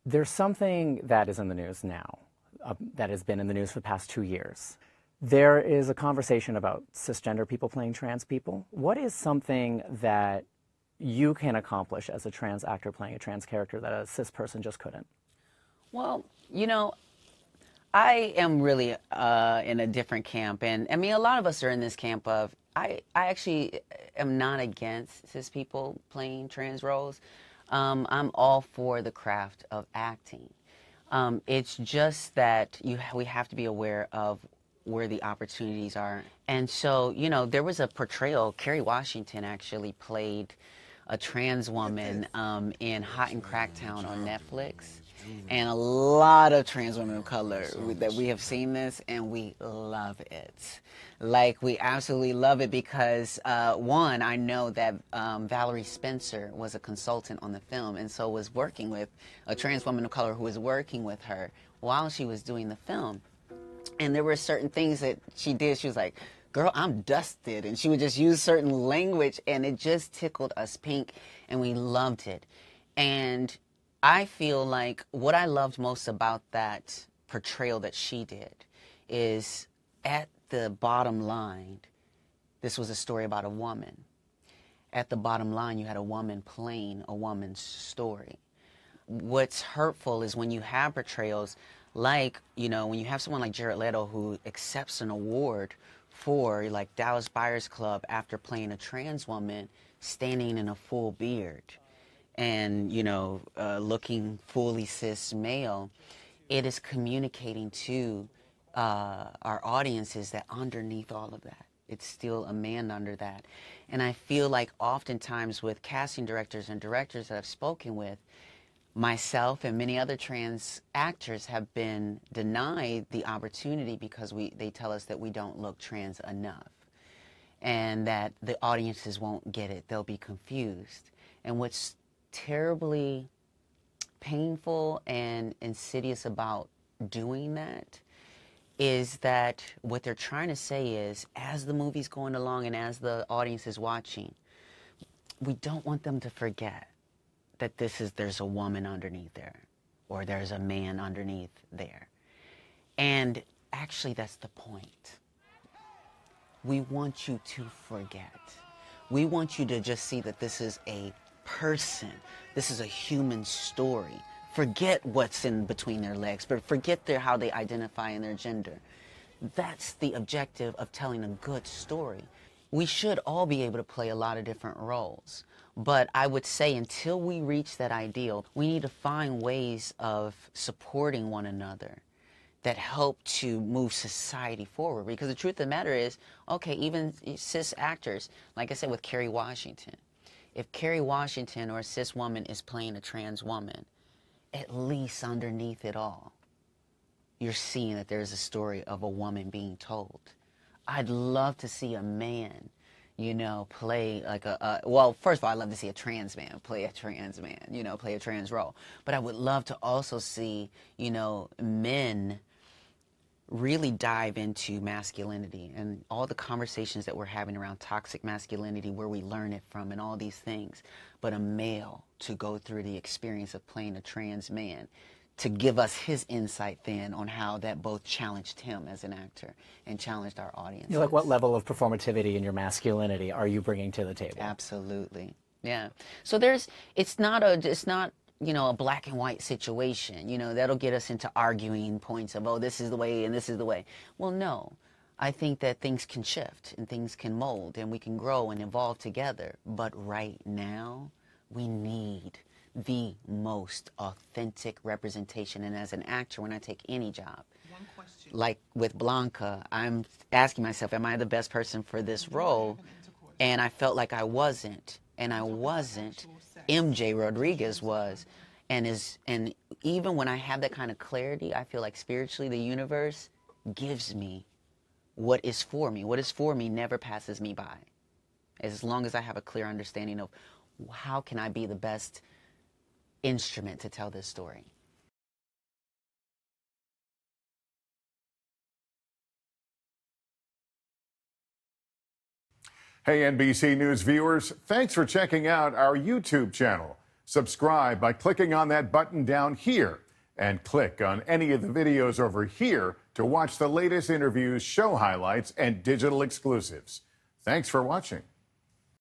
There's something that is in the news now, that has been in the news for the past 2 years. There is a conversation about cisgender people playing trans people. What is something that you can accomplish as a trans actor playing a trans character that a cis person just couldn't? Well, you know, I am really in a different camp, and I mean, a lot of us are in this camp of, I actually am not against cis people playing trans roles. I'm all for the craft of acting. It's just that we have to be aware of where the opportunities are. And so, you know, there was a portrayal, Kerry Washington actually played a trans woman in Hot in Cracktown on Netflix. And a lot of trans women of color that we have seen this, and we love it. Like, we absolutely love it because, one, I know that Valerie Spencer was a consultant on the film, and so was working with a trans woman of color who was working with her while she was doing the film. And there were certain things that she did. She was like, girl, I'm dusted. And she would just use certain language, and it just tickled us pink, and we loved it. And I feel like what I loved most about that portrayal that she did is, at the bottom line, this was a story about a woman. At the bottom line, you had a woman playing a woman's story. What's hurtful is when you have portrayals like, you know, when you have someone like Jared Leto who accepts an award for, like, Dallas Buyers Club after playing a trans woman standing in a full beard and, you know, looking fully cis male, it is communicating to our audiences that underneath all of that, it's still a man under that. And I feel like oftentimes with casting directors and directors that I've spoken with, myself and many other trans actors have been denied the opportunity because they tell us that we don't look trans enough and that the audiences won't get it. They'll be confused. And what's terribly painful and insidious about doing that is that what they're trying to say is, as the movie's going along and as the audience is watching, we don't want them to forget that there's a woman underneath there, or there's a man underneath there. And actually, that's the point. We want you to forget. We want you to just see that this is a person. This is a human story. Forget what's in between their legs, but forget how they identify in their gender. That's the objective of telling a good story. We should all be able to play a lot of different roles. But I would say until we reach that ideal, we need to find ways of supporting one another that help to move society forward. Because the truth of the matter is, okay, even cis actors, like I said with Kerry Washington, if Kerry Washington or a cis woman is playing a trans woman, at least underneath it all, you're seeing that there's a story of a woman being told. I'd love to see a man, you know, play like well, first of all, I'd love to see a trans man play a trans man, you know, play a trans role. But I would love to also see, you know, men really dive into masculinity and all the conversations that we're having around toxic masculinity, where we learn it from and all these things. But a male to go through the experience of playing a trans man, to give us his insight then on how that both challenged him as an actor and challenged our audience. You're like, what level of performativity in your masculinity are you bringing to the table? Absolutely, yeah. So it's not, you know, a black and white situation. You know, that'll get us into arguing points of, oh, this is the way and this is the way. Well, no. I think that things can shift and things can mold and we can grow and evolve together. But right now, we need the most authentic representation. And as an actor, when I take any job, like with Blanca, I'm asking myself, am I the best person for this role? And I felt like I wasn't. And I wasn't. MJ Rodriguez was. And even when I have that kind of clarity, I feel like spiritually the universe gives me what is for me. What is for me never passes me by. As long as I have a clear understanding of how can I be the best instrument to tell this story. Hey, NBC News viewers, thanks for checking out our YouTube channel. Subscribe by clicking on that button down here and click on any of the videos over here to watch the latest interviews, show highlights, and digital exclusives. Thanks for watching.